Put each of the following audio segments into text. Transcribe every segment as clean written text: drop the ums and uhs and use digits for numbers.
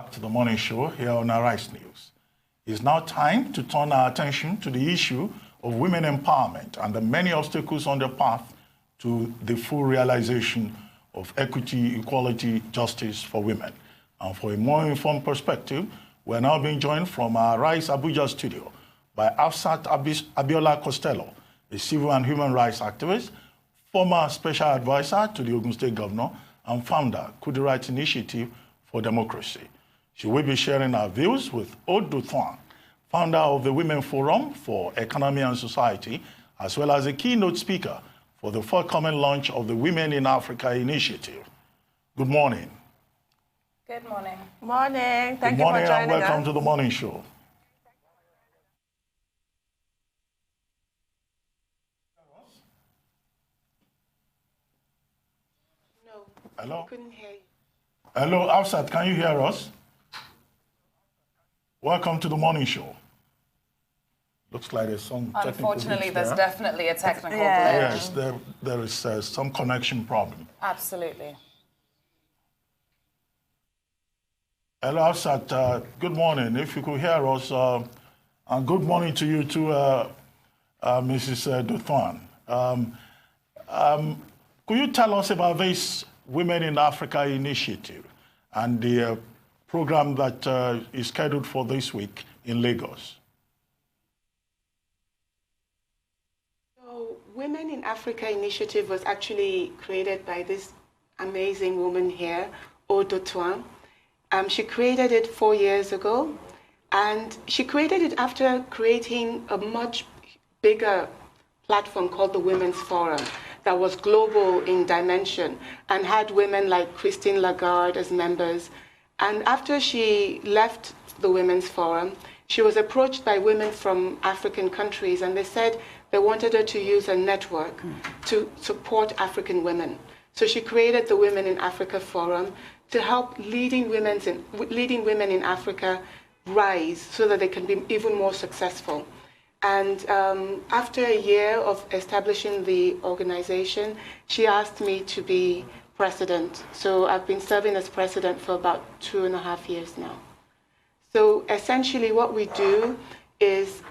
back to the morning show here on Arise News. It's now time to turn our attention to the issue of women empowerment and the many obstacles on the path to the full realization of equity, equality, justice for women. And for a more informed perspective, we're now being joined from our Rise Abuja studio by Hafsat Abiola-Costello, a civil and human rights activist, former special advisor to the Ogun State Governor, and founder, KUDIRAT Initiative for Democracy. She will be sharing her views with Aude De Thun, founder of the Women Forum for Economy and Society, as well as a keynote speaker for the forthcoming launch of the Women in Africa Initiative. Good morning. Good morning. Morning. Thank you for joining us. Good morning and welcome to the morning show. No. Hello? I couldn't hear you. Hello, Hafsat, can you hear us? Welcome to the morning show. Looks like there's some technical Unfortunately, there's definitely a technical glitch. Yes, there is some connection problem. Absolutely. Hello, Hafsat. Good morning. If you could hear us, and good morning to you too, Mrs. De Thun. Could you tell us about this Women in Africa initiative and the program that is scheduled for this week in Lagos? So, Women in Africa initiative was actually created by this amazing woman here, Aude De Thun. She created it 4 years ago, and she created it after creating a much bigger platform called the Women's Forum that was global in dimension and had women like Christine Lagarde as members. And after she left the Women's Forum, she was approached by women from African countries, and they said they wanted her to use a network to support African women. So she created the Women in Africa Forum to help leading women in Africa rise so that they can be even more successful. And after a year of establishing the organization, she asked me to be president. So I've been serving as president for about 2.5 years now. So essentially what we do is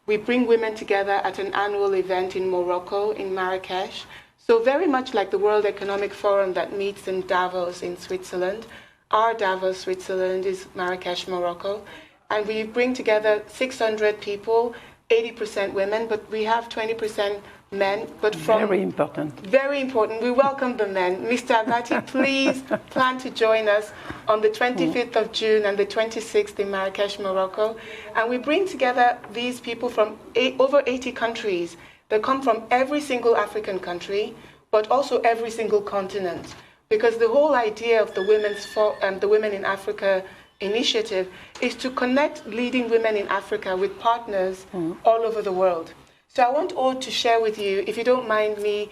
we bring women together at an annual event in Morocco, in Marrakesh. So very much like the World Economic Forum that meets in Davos in Switzerland, our Davos, Switzerland is Marrakesh, Morocco. And we bring together 600 people, 80% women, but we have 20% men. But from very important. Very important. We welcome the men. Mr. Abati, please plan to join us on the 25th of June and the 26th in Marrakesh, Morocco. And we bring together these people from over 80 countries. They come from every single African country, but also every single continent. Because the whole idea of the Women in Africa initiative is to connect leading women in Africa with partners all over the world. So I want Aude to share with you, if you don't mind me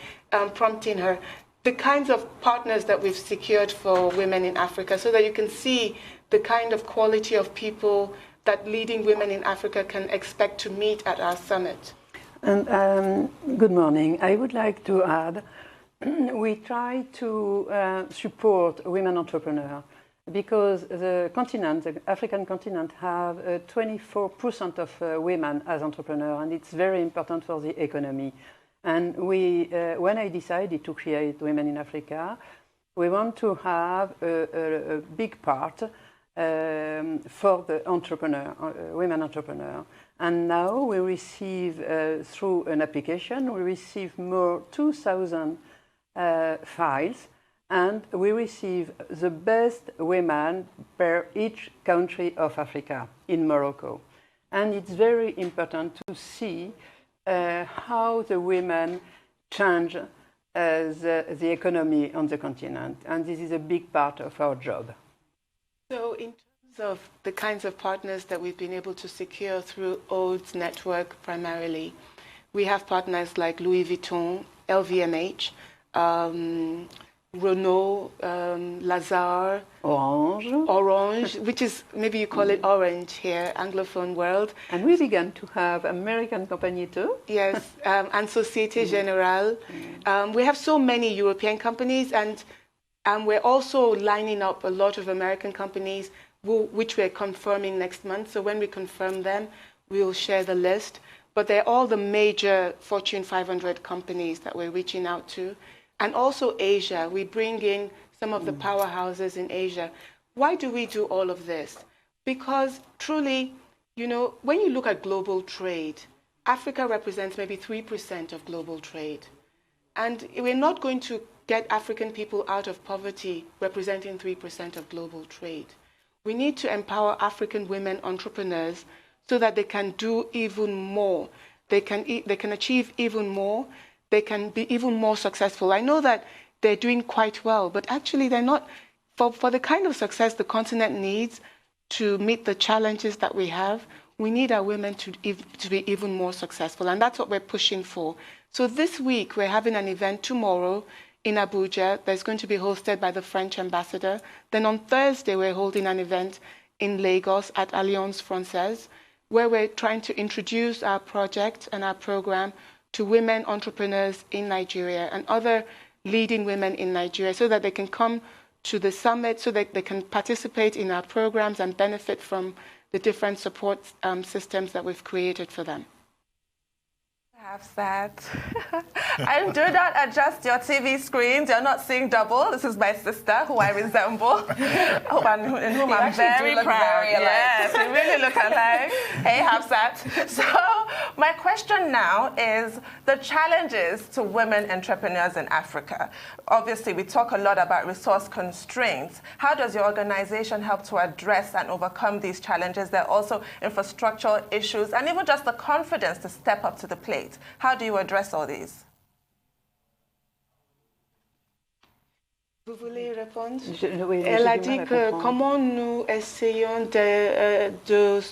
prompting her, the kinds of partners that we've secured for women in Africa so that you can see the kind of quality of people that leading women in Africa can expect to meet at our summit. And good morning. I would like to add, we try to support women entrepreneurs because the continent, the African continent, have 24% of women as entrepreneurs, and it's very important for the economy. And we, when I decided to create Women in Africa, we want to have a big part for the women entrepreneur. And now we receive, through an application, we receive more 2,000 files, and we receive the best women per each country of Africa in Morocco. And it's very important to see how the women change the economy on the continent. And this is a big part of our job. So in terms of the kinds of partners that we've been able to secure through Aude's network primarily, we have partners like Louis Vuitton, LVMH, Renault, Lazare, Orange, which is, maybe you call it Orange here, Anglophone world. And we began to have American company too. Yes, and Société Générale. We have so many European companies, and we're also lining up a lot of American companies which we're confirming next month. So when we confirm them, we'll share the list. But they're all the major Fortune 500 companies that we're reaching out to. And also Asia. We bring in some of the powerhouses in Asia. Why do we do all of this? Because truly, you know, when you look at global trade, Africa represents maybe 3% of global trade. And we're not going to get African people out of poverty representing 3% of global trade. We need to empower African women entrepreneurs so that they can do even more. They can achieve even more. They can be even more successful. I know that they're doing quite well, but actually they're not, for the kind of success the continent needs to meet the challenges that we have, we need our women to be even more successful, and that's what we're pushing for. So this week, we're having an event tomorrow in Abuja that's going to be hosted by the French ambassador. Then on Thursday, we're holding an event in Lagos at Alliance Française, where we're trying to introduce our project and our program to women entrepreneurs in Nigeria and other leading women in Nigeria so that they can come to the summit, so that they can participate in our programs and benefit from the different support systems that we've created for them. Hafsat. And do not adjust your TV screens. You're not seeing double. This is my sister, who I resemble, in whom I'm very proud. Yes, we really look alike. Hey, Hafsat. So my question now is the challenges to women entrepreneurs in Africa. Obviously, we talk a lot about resource constraints. How does your organization help to address and overcome these challenges? There are also infrastructural issues and even just the confidence to step up to the plate. How do you address all these? Vous voulez répondre? Elle a dit que comment nous essayons d'aider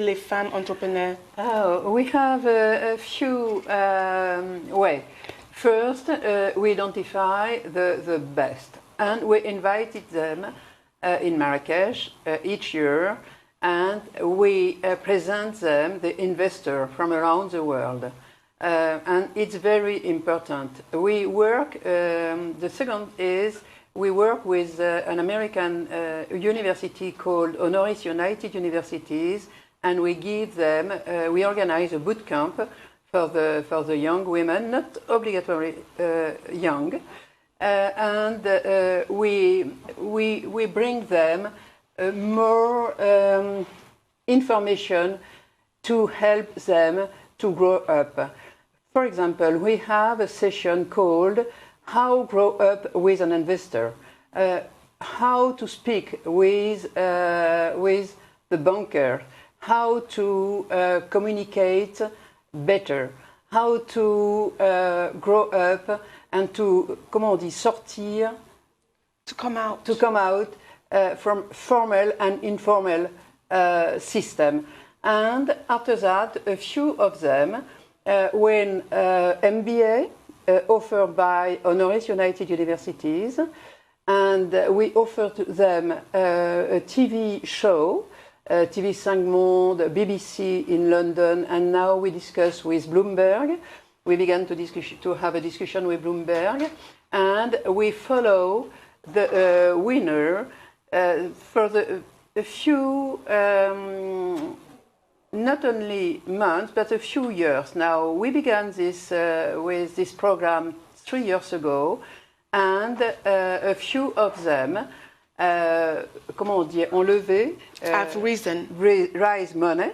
les femmes entrepreneurs. Oh, we have a few ways. First, we identify the best, and we invited them in Marrakesh each year, and we present them the investor from around the world. And it's very important. We work, the second is, we work with an American university called Honoris United Universities, and we give them, we organize a boot camp for the young women, not obligatory young, and we bring them more information to help them to grow up. For example, we have a session called How Grow Up with an Investor, how to speak with the banker, how to communicate better, how to grow up and to, comment on dit, sortir, to come out from formal and informal system. And after that, a few of them, when MBA offered by Honoris United Universities, and we offer to them a TV show, TV5 Monde, BBC in London, and now we discuss with Bloomberg. We began to have a discussion with Bloomberg, and we follow the winner for a few, not only months, but a few years. Now, we began this with this program 3 years ago, and a few of them, comment on dit, ont levé, have risen. Raise money.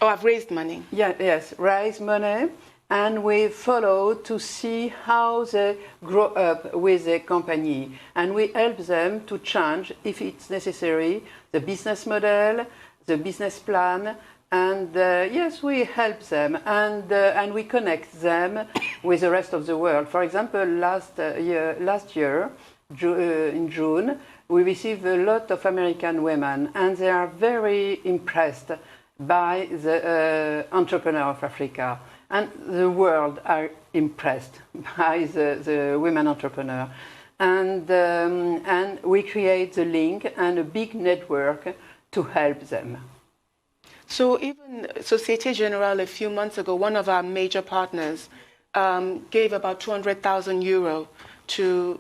Oh, I've raised money. Yeah, yes, raise money, and we follow to see how they grow up with the company, and we help them to change, if it's necessary, the business model, the business plan, and yes, we help them, and we connect them with the rest of the world. For example, last year, in June, we received a lot of American women, and they are very impressed by the entrepreneur of Africa. And the world are impressed by the women entrepreneur. And we create the link and a big network to help them. So even Société Générale a few months ago, one of our major partners gave about €200,000 to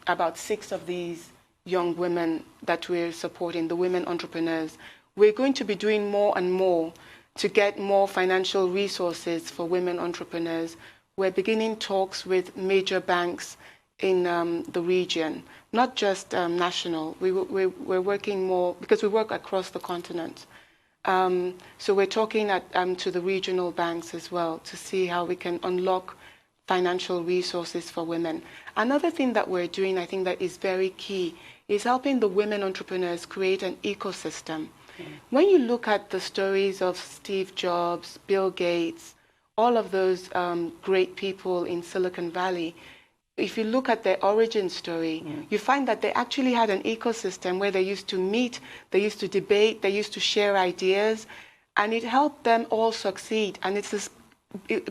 about 6 of these young women that we're supporting, the women entrepreneurs. We're going to be doing more and more to get more financial resources for women entrepreneurs. We're beginning talks with major banks in the region, not just national. We're working more, because we work across the continent. So we're talking to the regional banks as well to see how we can unlock financial resources for women. Another thing that we're doing, I think that is very key, is helping the women entrepreneurs create an ecosystem. When you look at the stories of Steve Jobs, Bill Gates, all of those great people in Silicon Valley, if you look at their origin story, you find that they actually had an ecosystem where they used to meet, they used to debate, they used to share ideas, and it helped them all succeed. And it's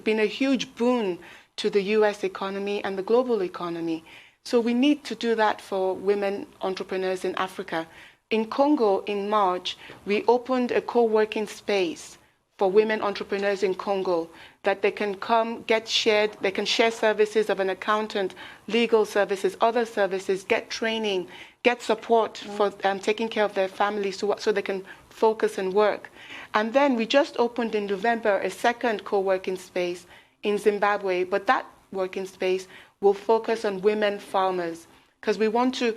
been a huge boon to the US economy and the global economy. So we need to do that for women entrepreneurs in Africa. In Congo, in March, we opened a co-working space for women entrepreneurs in Congo, that they can come, they can share services of an accountant, legal services, other services, get training, get support for taking care of their families so they can focus and work. And then we just opened in November a second co-working space in Zimbabwe, but that working space will focus on women farmers. Because we want to,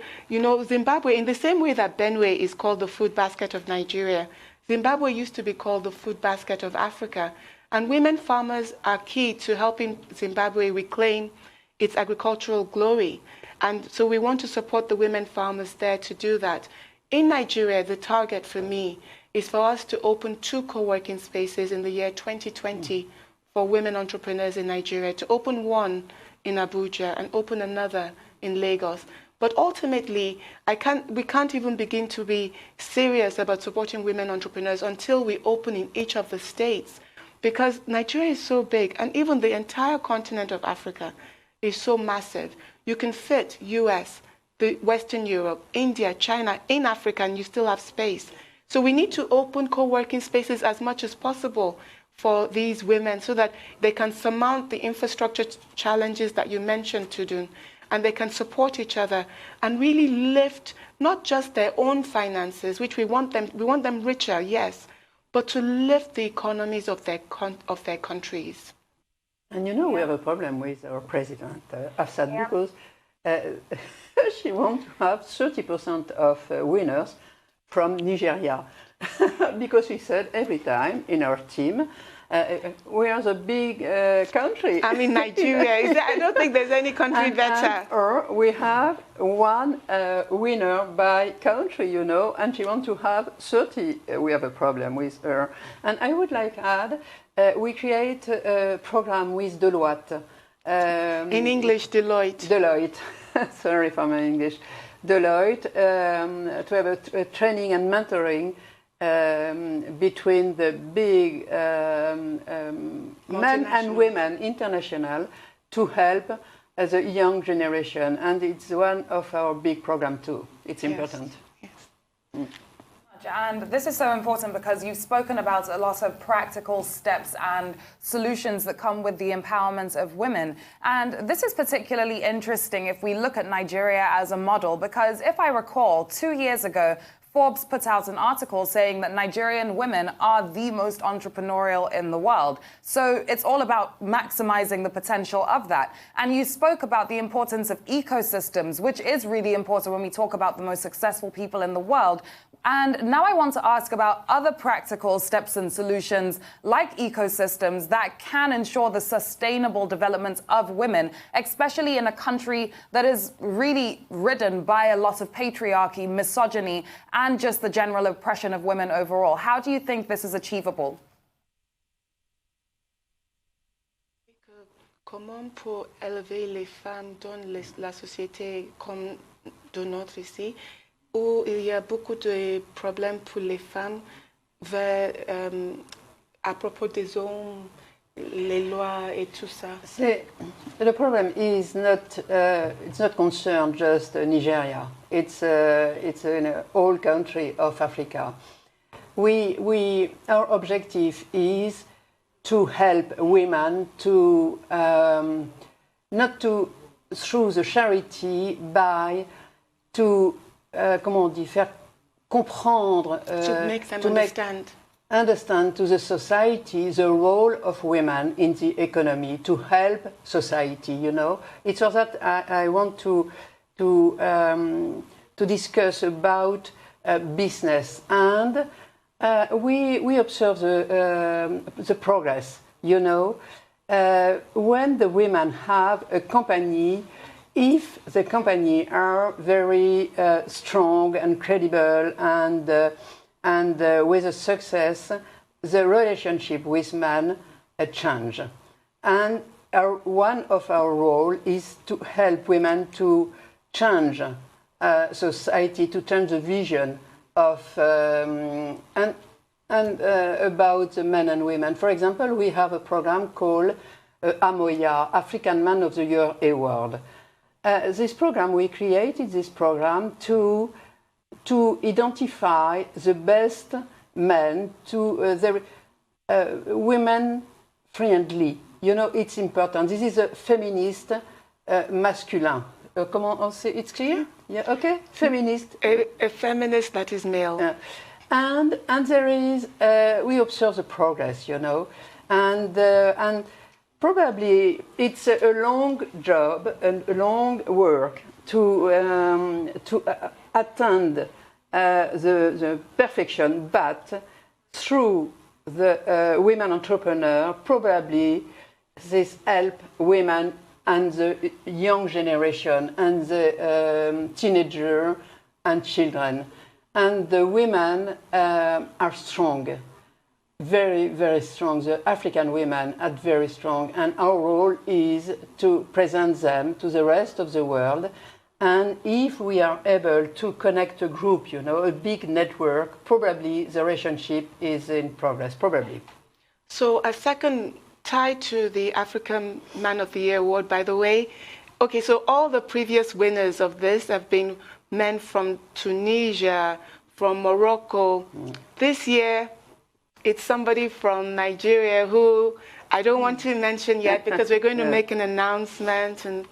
Zimbabwe, in the same way that Benue is called the food basket of Nigeria, Zimbabwe used to be called the food basket of Africa. And women farmers are key to helping Zimbabwe reclaim its agricultural glory. And so we want to support the women farmers there to do that. In Nigeria, the target for me is for us to open 2 co-working spaces in the year 2020 for women entrepreneurs in Nigeria, to open one in Abuja and open another in Lagos. But ultimately, we can't even begin to be serious about supporting women entrepreneurs until we open in each of the states, because Nigeria is so big, and even the entire continent of Africa is so massive. You can fit US, Western Europe, India, China in Africa, and you still have space. So we need to open co-working spaces as much as possible for these women so that they can surmount the infrastructure challenges that you mentioned, Tudun, and they can support each other and really lift not just their own finances, which we want them richer, yes, but to lift the economies of their countries. And we have a problem with our president, Hafsat, because she wants to have 30% of winners from Nigeria. Because she said every time in our team, we are the big country. I mean, Nigeria. I don't think there's any country better. Or we have one winner by country, and she wants to have 30. We have a problem with her. And I would like to add, we create a program with Deloitte. In English, Deloitte. Deloitte. Sorry for my English. Deloitte, to have a training and mentoring between the big men and women international to help the young generation, and it's one of our big programs too. It's important. Yes. And this is so important because you've spoken about a lot of practical steps and solutions that come with the empowerment of women. And this is particularly interesting if we look at Nigeria as a model, because if I recall, 2 years ago, Forbes put out an article saying that Nigerian women are the most entrepreneurial in the world. So it's all about maximizing the potential of that. And you spoke about the importance of ecosystems, which is really important when we talk about the most successful people in the world. And now I want to ask about other practical steps and solutions like ecosystems that can ensure the sustainable development of women, especially in a country that is really ridden by a lot of patriarchy, misogyny, and just the general oppression of women overall. How do you think this is achievable? Comment pour élever les femmes dans la société comme de notre ici, où il y a beaucoup de problèmes pour les femmes à propos des hommes, les lois et tout ça. The problem is not it's not concerned just Nigeria. It's in a whole country of Africa. Our objective is to help women to not to through the charity to comment on dit, faire comprendre, to make them understand to the society the role of women in the economy, to help society, you know. It's for that I want to discuss about business, and we observe the progress, you know. When the women have a company, if the company are very strong and credible and with a success, the relationship with men change. And one of our role is to help women to change society, to change the vision of about men and women. For example, we have a program called AMOYA, African Man of the Year Award. This program, we created this program to identify the best men, to women friendly. You know, it's important. This is a feminist masculine. Comment on say? It's clear? Yeah. Okay. Feminist. A feminist that is male. And there is we observe the progress, you know, and probably it's a long job and a long work to attain the perfection, but through the women entrepreneur, probably this help women and the young generation and the teenager and children. And the women are strong, very, very strong. The African women are very strong. And our role is to present them to the rest of the world. And if we are able to connect a group, you know, a big network, probably the relationship is in progress, probably. So a second tie to the African Man of the Year Award, by the way. Okay, so all the previous winners of this have been men from Tunisia, from Morocco. This year, it's somebody from Nigeria who I don't want to mention yet because we're going to make an announcement. And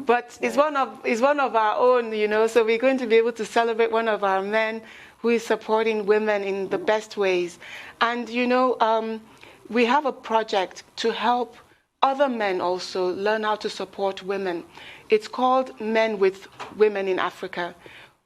but it's one of our own, you know. So we're going to be able to celebrate one of our men who is supporting women in the best ways. And you know, we have a project to help other men also learn how to support women. It's called Men with Women in Africa.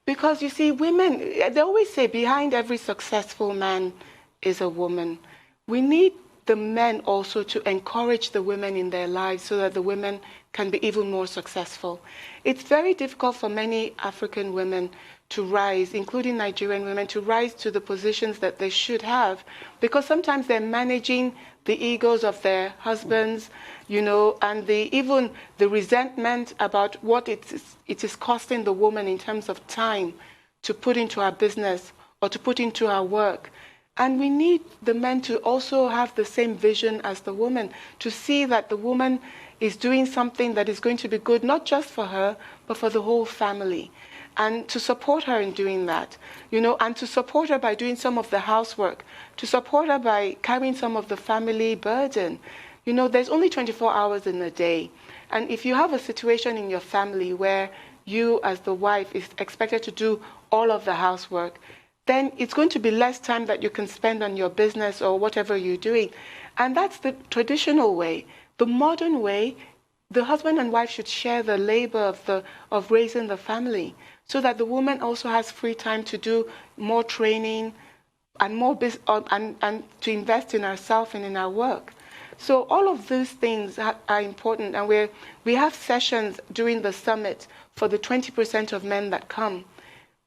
Because you see, women, they always say behind every successful man is a woman. We need the men also to encourage the women in their lives so that the women can be even more successful. It's very difficult for many African women to rise, including Nigerian women, to rise to the positions that they should have, because sometimes they're managing the egos of their husbands, you know, and even the resentment about what it is costing the woman in terms of time to put into our business or to put into our work. And we need the men to also have the same vision as the woman, to see that the woman is doing something that is going to be good, not just for her, but for the whole family. And to support her in doing that, you know, and to support her by doing some of the housework, to support her by carrying some of the family burden. You know, there's only 24 hours in a day. And if you have a situation in your family where you, as the wife, is expected to do all of the housework, then it's going to be less time that you can spend on your business or whatever you're doing. And that's the traditional way. The modern way, the husband and wife should share the labor of raising the family, so that the woman also has free time to do more training and more and to invest in herself and in our work. So all of these things are important, and we have sessions during the summit for the 20% of men that come,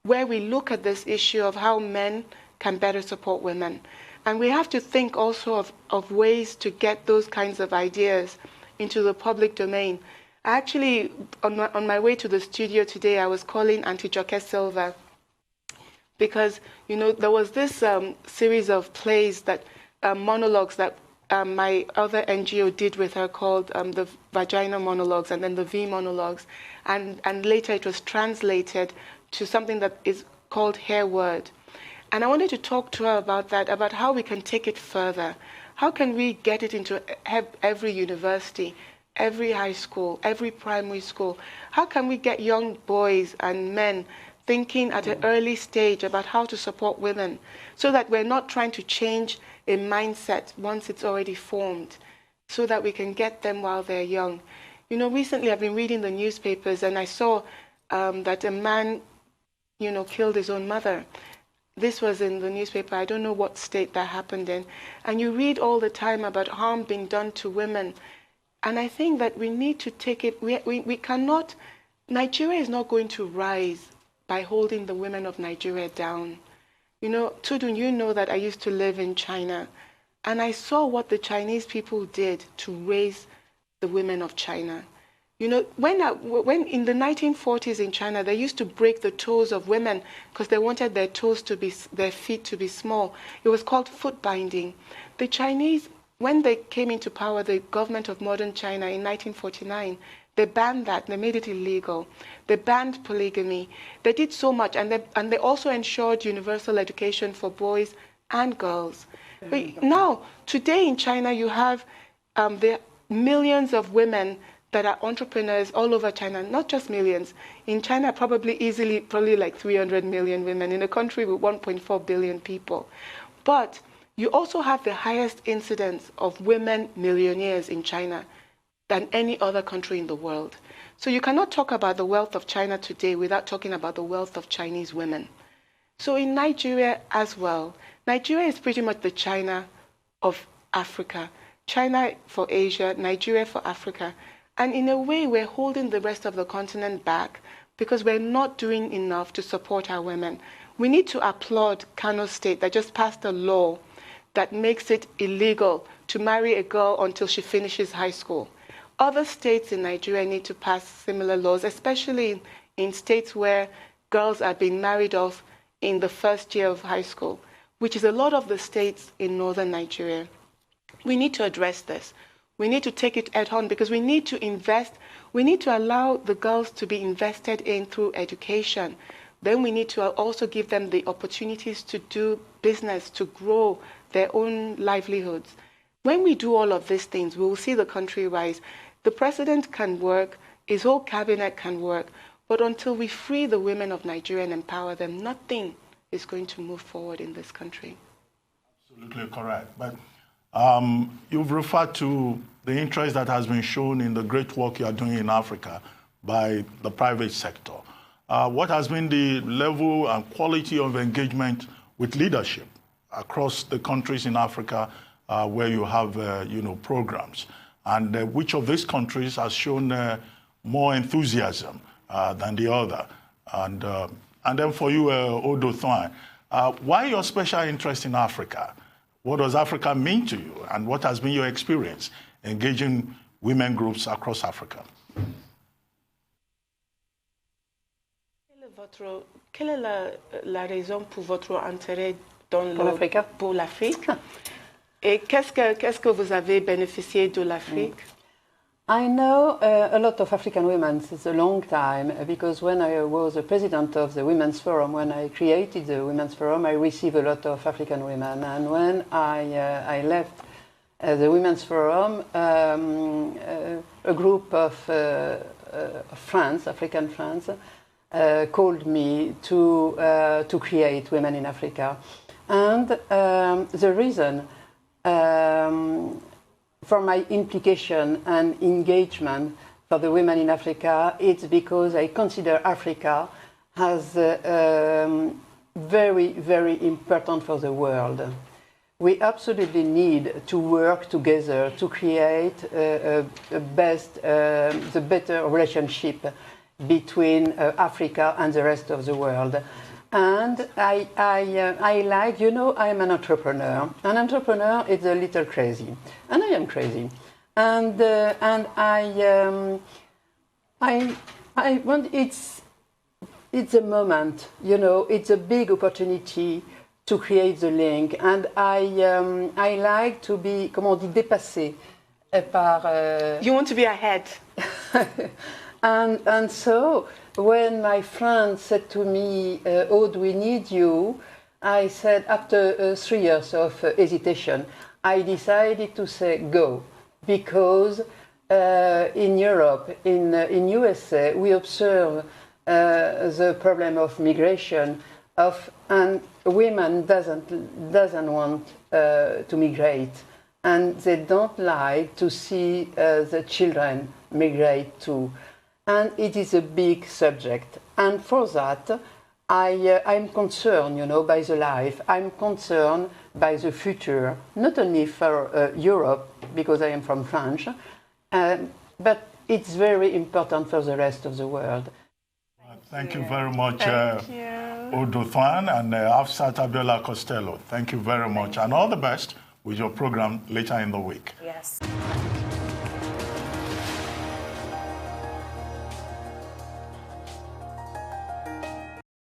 where we look at this issue of how men can better support women. And we have to think also of ways to get those kinds of ideas into the public domain. Actually, on my way to the studio today, I was calling Auntie Joke Silva because, you know, there was this series of plays that, monologues that my other NGO did with her called the Vagina Monologues and then the V Monologues. And later it was translated to something that is called Hair Word. And I wanted to talk to her about that, about how we can take it further. How can we get it into every university, every high school, every primary school? How can we get young boys and men thinking at an early stage about how to support women so that we're not trying to change a mindset once it's already formed, so that we can get them while they're young. You know, recently I've been reading the newspapers and I saw that a man, you know, killed his own mother. This was in the newspaper. I don't know what state that happened in. And you read all the time about harm being done to women. And I think that we need to take it, we cannot, Nigeria is not going to rise by holding the women of Nigeria down. You know, Tudun, you know that I used to live in China, and I saw what the Chinese people did to raise the women of China. You know, when in the 1940s in China, they used to break the toes of women because they wanted their toes to be, their feet to be small. It was called foot binding. The Chinese, when they came into power, the government of modern China in 1949, they banned that. They made it illegal. They banned polygamy. They did so much, and they also ensured universal education for boys and girls. But now, today in China, you have the millions of women that are entrepreneurs all over China, not just millions. In China, probably like 300 million women in a country with 1.4 billion people. But you also have the highest incidence of women millionaires in China than any other country in the world. So you cannot talk about the wealth of China today without talking about the wealth of Chinese women. So in Nigeria as well, Nigeria is pretty much the China of Africa. China for Asia, Nigeria for Africa. And in a way, we're holding the rest of the continent back because we're not doing enough to support our women. We need to applaud Kano State that just passed a law that makes it illegal to marry a girl until she finishes high school. Other states in Nigeria need to pass similar laws, especially in states where girls are being married off in the first year of high school, which is a lot of the states in northern Nigeria. We need to address this. We need to take it head on because we need to invest. We need to allow the girls to be invested in through education. Then we need to also give them the opportunities to do business, to grow their own livelihoods. When we do all of these things, we will see the country rise. The president can work, his whole cabinet can work, but until we free the women of Nigeria and empower them, nothing is going to move forward in this country. Absolutely correct. But you've referred to the interest that has been shown in the great work you are doing in Africa by the private sector. What has been the level and quality of engagement with leadership across the countries in Africa where you have programs? And which of these countries has shown more enthusiasm than the other? And then for you, Aude De Thun, why your special interest in Africa? What does Africa mean to you? And what has been your experience engaging women groups across Africa? Quelle est la raison pour votre intérêt pour l'Afrique? Et qu'est-ce que vous avez bénéficié de l'Afrique? I know a lot of African women since a long time because when I was the president of the Women's Forum, when I created the Women's Forum, I received a lot of African women. And when I left the Women's Forum, a group of friends, African friends, called me to create Women in Africa. And the reason for my implication and engagement for the women in Africa, it's because I consider Africa as very, very important for the world. We absolutely need to work together to create the better relationship between Africa and the rest of the world. And I like, I'm an entrepreneur. An entrepreneur is a little crazy, and I am crazy. And I want it's a moment, it's a big opportunity to create the link. And I like to be, dépassé par. You want to be ahead. And so when my friend said to me, Aude, we need you, I said, after 3 years of hesitation, I decided to say go, because in Europe, in USA, we observe the problem of migration, and women doesn't want to migrate, and they don't like to see the children migrate too. And it is a big subject. And for that, I'm concerned, you know, by the life. I'm concerned by the future, not only for Europe, because I am from France, but it's very important for the rest of the world. Thank you very much, Aude De Thun and Hafsat Abiola-Costello. Thank you very much, and all the best with your program later in the week. Yes.